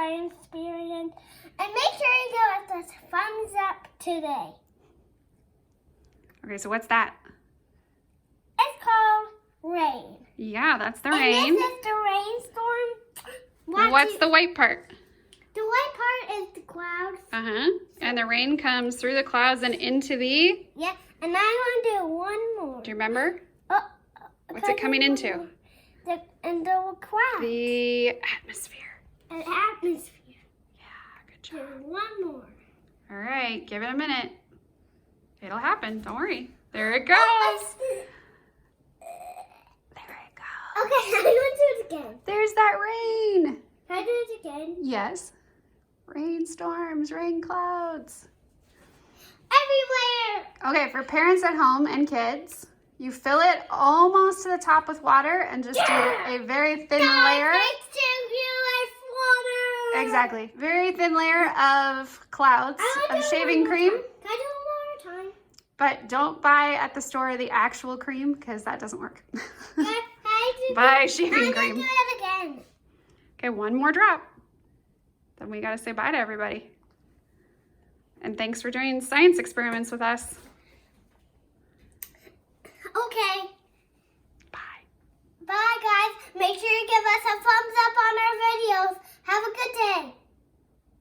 science experience. And make sure you give us a thumbs up today. Okay, so what's that? It's called rain. Yeah, that's the And rain. this is the rainstorm. What's the white part? The white part is the clouds. Uh-huh. And the rain comes through the clouds and into the... Yeah, and I want to do one more. Do you remember? What's it coming into? The clouds. The atmosphere. An atmosphere. Yeah, good job. There's one more. All right, give it a minute. It'll happen. Don't worry. There it goes. There it goes. Okay, I'm going to do it again. There's that rain. Can I do it again? Yes. Rainstorms, rain clouds. Everywhere. Okay, for parents at home and kids, you fill it almost to the top with water and just do a very thin layer. Thanks to US water. Exactly. Very thin layer of clouds of shaving cream. Can I do it one more time? But don't buy at the store the actual cream because that doesn't work. Buy Buy shaving I'm cream. going to do it again. Okay, one more drop. Then we got to say bye to everybody. And thanks for doing science experiments with us.